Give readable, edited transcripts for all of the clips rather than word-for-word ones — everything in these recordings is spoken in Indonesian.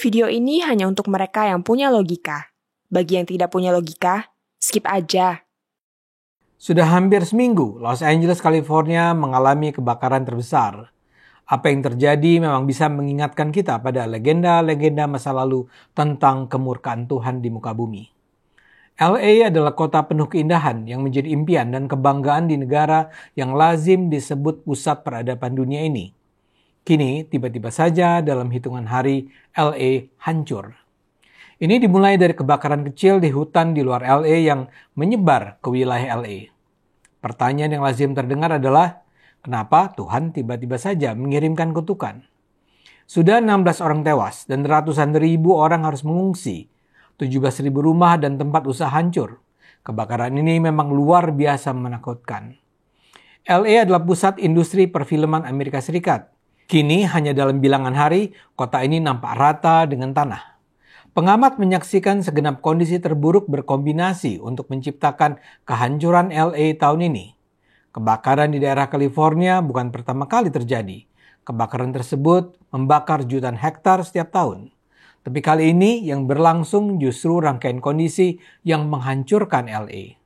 Video ini hanya untuk mereka yang punya logika. Bagi yang tidak punya logika, skip aja. Sudah hampir seminggu, Los Angeles, California mengalami kebakaran terbesar. Apa yang terjadi memang bisa mengingatkan kita pada legenda-legenda masa lalu tentang kemurkaan Tuhan di muka bumi. LA adalah kota penuh keindahan yang menjadi impian dan kebanggaan di negara yang lazim disebut pusat peradaban dunia ini. Kini, tiba-tiba saja dalam hitungan hari, LA hancur. Ini dimulai dari kebakaran kecil di hutan di luar LA yang menyebar ke wilayah LA. Pertanyaan yang lazim terdengar adalah, kenapa Tuhan tiba-tiba saja mengirimkan kutukan? Sudah 16 orang tewas dan ratusan ribu orang harus mengungsi. 17.000 rumah dan tempat usaha hancur. Kebakaran ini memang luar biasa menakutkan. LA adalah pusat industri perfilman Amerika Serikat. Kini hanya dalam bilangan hari, kota ini nampak rata dengan tanah. Pengamat menyaksikan segenap kondisi terburuk berkombinasi untuk menciptakan kehancuran LA tahun ini. Kebakaran di daerah California bukan pertama kali terjadi. Kebakaran tersebut membakar jutaan hektar setiap tahun. Tapi kali ini yang berlangsung justru rangkaian kondisi yang menghancurkan LA.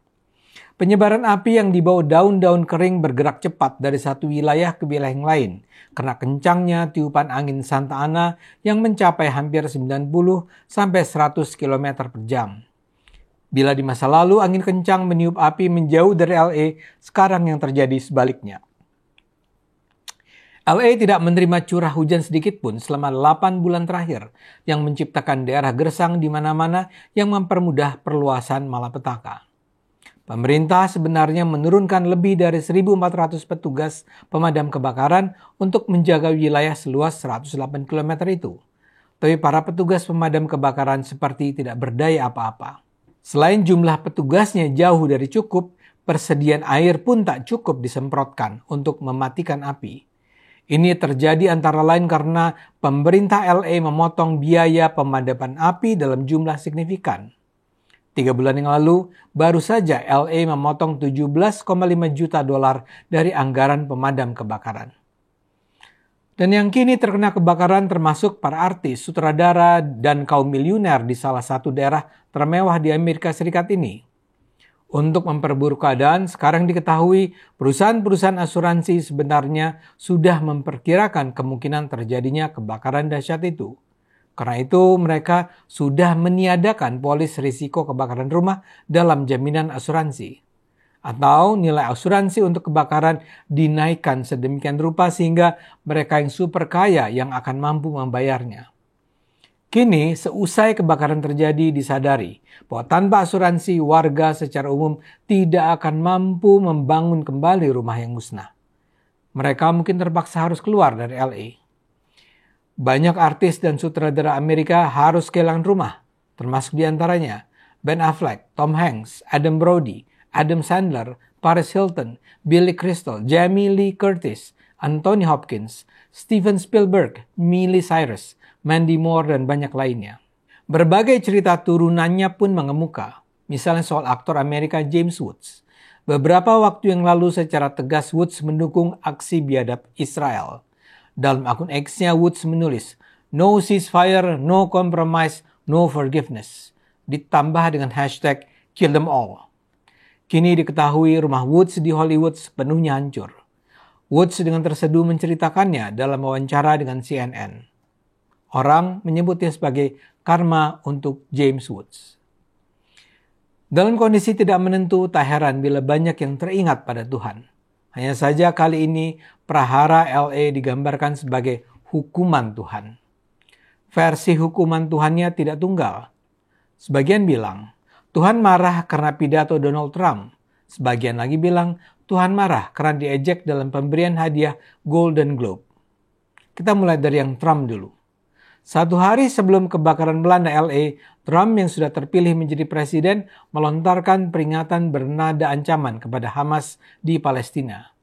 Penyebaran api yang dibawa daun-daun kering bergerak cepat dari satu wilayah ke wilayah yang lain karena kencangnya tiupan angin Santa Ana yang mencapai hampir 90 sampai 100 km per jam. Bila di masa lalu angin kencang meniup api menjauh dari LA, sekarang yang terjadi sebaliknya. LA tidak menerima curah hujan sedikit pun selama 8 bulan terakhir yang menciptakan daerah gersang di mana-mana yang mempermudah perluasan malapetaka. Pemerintah sebenarnya menurunkan lebih dari 1.400 petugas pemadam kebakaran untuk menjaga wilayah seluas 108 km itu. Tapi para petugas pemadam kebakaran seperti tidak berdaya apa-apa. Selain jumlah petugasnya jauh dari cukup, persediaan air pun tak cukup disemprotkan untuk mematikan api. Ini terjadi antara lain karena pemerintah LA memotong biaya pemadaman api dalam jumlah signifikan. 3 bulan yang lalu, baru saja LA memotong 17,5 juta dolar dari anggaran pemadam kebakaran. Dan yang kini terkena kebakaran termasuk para artis, sutradara, dan kaum miliuner di salah satu daerah termewah di Amerika Serikat ini. Untuk memperburuk keadaan, sekarang diketahui perusahaan-perusahaan asuransi sebenarnya sudah memperkirakan kemungkinan terjadinya kebakaran dahsyat itu. Karena itu mereka sudah meniadakan polis risiko kebakaran rumah dalam jaminan asuransi. Atau nilai asuransi untuk kebakaran dinaikkan sedemikian rupa sehingga mereka yang super kaya yang akan mampu membayarnya. Kini, seusai kebakaran terjadi disadari bahwa tanpa asuransi warga secara umum tidak akan mampu membangun kembali rumah yang musnah. Mereka mungkin terpaksa harus keluar dari LA. Banyak artis dan sutradara Amerika harus kehilangan rumah, termasuk diantaranya Ben Affleck, Tom Hanks, Adam Brody, Adam Sandler, Paris Hilton, Billy Crystal, Jamie Lee Curtis, Anthony Hopkins, Steven Spielberg, Miley Cyrus, Mandy Moore, dan banyak lainnya. Berbagai cerita turunannya pun mengemuka, misalnya soal aktor Amerika James Woods. Beberapa waktu yang lalu secara tegas Woods mendukung aksi biadab Israel. Dalam akun X-nya Woods menulis, "No ceasefire, no compromise, no forgiveness." Ditambah dengan hashtag "Kill them all." Kini diketahui rumah Woods di Hollywood sepenuhnya hancur. Woods dengan terseduh menceritakannya dalam wawancara dengan CNN. Orang menyebutnya sebagai karma untuk James Woods. Dalam kondisi tidak menentu, tak heran bila banyak yang teringat pada Tuhan. Hanya saja kali ini prahara LA digambarkan sebagai hukuman Tuhan. Versi hukuman Tuhannya tidak tunggal. Sebagian bilang, Tuhan marah karena pidato Donald Trump. Sebagian lagi bilang, Tuhan marah karena diejek dalam pemberian hadiah Golden Globe. Kita mulai dari yang Trump dulu. 1 hari sebelum kebakaran melanda LA, Trump yang sudah terpilih menjadi presiden melontarkan peringatan bernada ancaman kepada Hamas di Palestina.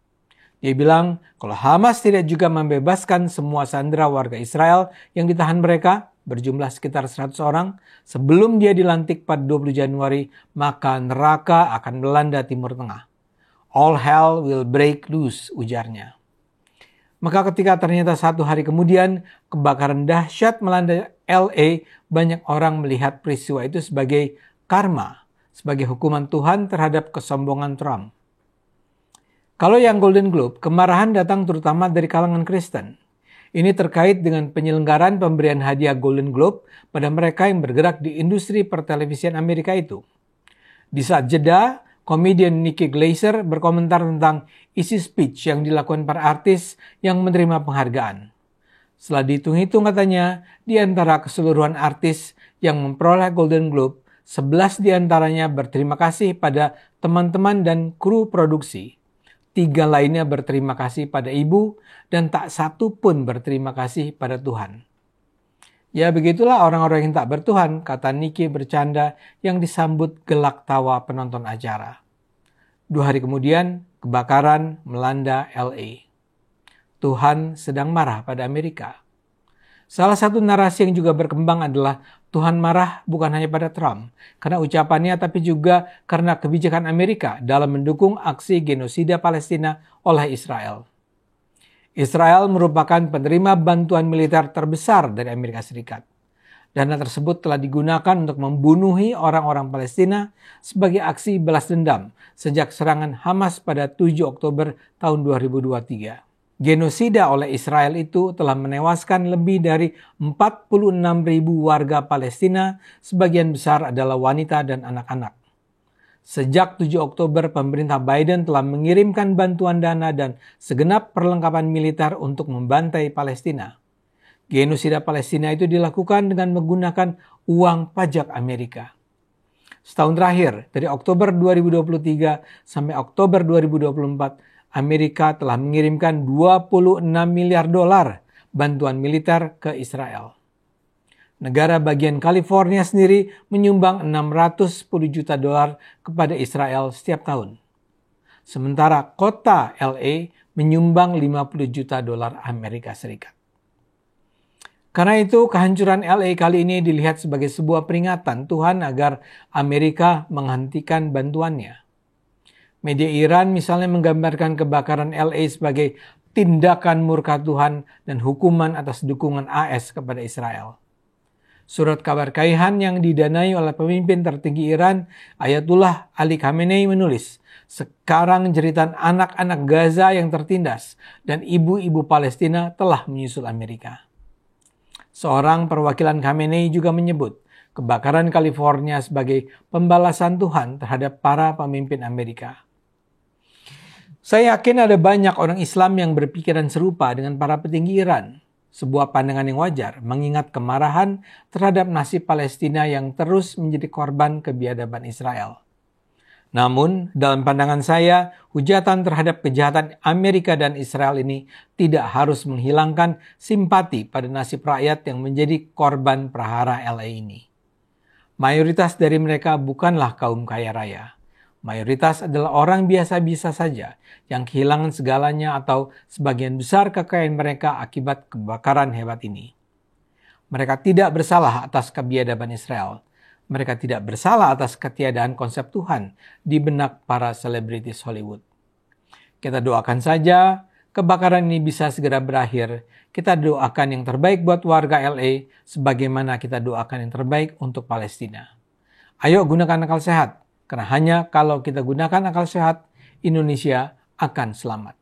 Dia bilang kalau Hamas tidak juga membebaskan semua sandera warga Israel yang ditahan mereka, berjumlah sekitar 100 orang, sebelum dia dilantik pada 20 Januari, maka neraka akan melanda Timur Tengah. All hell will break loose, ujarnya. Maka ketika ternyata 1 hari kemudian kebakaran dahsyat melanda LA, banyak orang melihat peristiwa itu sebagai karma, sebagai hukuman Tuhan terhadap kesombongan Trump. Kalau yang Golden Globe, kemarahan datang terutama dari kalangan Kristen. Ini terkait dengan penyelenggaraan pemberian hadiah Golden Globe pada mereka yang bergerak di industri pertelevisian Amerika itu. Di saat jeda, komedian Nikki Glaser berkomentar tentang isi speech yang dilakukan para artis yang menerima penghargaan. Setelah dihitung-hitung katanya, di antara keseluruhan artis yang memperoleh Golden Globe, 11 di antaranya berterima kasih pada teman-teman dan kru produksi. 3 lainnya berterima kasih pada ibu, dan tak satu pun berterima kasih pada Tuhan. Ya begitulah orang-orang yang tak bertuhan, kata Nikki bercanda yang disambut gelak tawa penonton acara. 2 hari kemudian, kebakaran melanda LA. Tuhan sedang marah pada Amerika. Salah satu narasi yang juga berkembang adalah Tuhan marah bukan hanya pada Trump, karena ucapannya tapi juga karena kebijakan Amerika dalam mendukung aksi genosida Palestina oleh Israel. Israel merupakan penerima bantuan militer terbesar dari Amerika Serikat. Dana tersebut telah digunakan untuk membunuhi orang-orang Palestina sebagai aksi balas dendam sejak serangan Hamas pada 7 Oktober tahun 2023. Genosida oleh Israel itu telah menewaskan lebih dari 46.000 warga Palestina, sebagian besar adalah wanita dan anak-anak. Sejak 7 Oktober, pemerintah Biden telah mengirimkan bantuan dana dan segenap perlengkapan militer untuk membantai Palestina. Genosida Palestina itu dilakukan dengan menggunakan uang pajak Amerika. Setahun terakhir, dari Oktober 2023 sampai Oktober 2024, Amerika telah mengirimkan 26 miliar dolar bantuan militer ke Israel. Negara bagian California sendiri menyumbang 610 juta dolar kepada Israel setiap tahun. Sementara kota LA menyumbang 50 juta dolar Amerika Serikat. Karena itu, kehancuran LA kali ini dilihat sebagai sebuah peringatan Tuhan agar Amerika menghentikan bantuannya. Media Iran misalnya menggambarkan kebakaran LA sebagai tindakan murka Tuhan dan hukuman atas dukungan AS kepada Israel. Surat kabar Kaihan yang didanai oleh pemimpin tertinggi Iran, Ayatullah Ali Khamenei menulis, sekarang jeritan anak-anak Gaza yang tertindas dan ibu-ibu Palestina telah menyusul Amerika. Seorang perwakilan Khamenei juga menyebut kebakaran California sebagai pembalasan Tuhan terhadap para pemimpin Amerika. Saya yakin ada banyak orang Islam yang berpikiran serupa dengan para petinggi Iran. Sebuah pandangan yang wajar mengingat kemarahan terhadap nasib Palestina yang terus menjadi korban kebiadaban Israel. Namun, dalam pandangan saya, hujatan terhadap kejahatan Amerika dan Israel ini tidak harus menghilangkan simpati pada nasib rakyat yang menjadi korban prahara LA ini. Mayoritas dari mereka bukanlah kaum kaya raya. Mayoritas adalah orang biasa-biasa saja yang kehilangan segalanya atau sebagian besar kekayaan mereka akibat kebakaran hebat ini. Mereka tidak bersalah atas kebiadaban Israel. Mereka tidak bersalah atas ketiadaan konsep Tuhan di benak para selebritis Hollywood. Kita doakan saja kebakaran ini bisa segera berakhir. Kita doakan yang terbaik buat warga LA sebagaimana kita doakan yang terbaik untuk Palestina. Ayo gunakan akal sehat. Karena hanya kalau kita gunakan akal sehat, Indonesia akan selamat.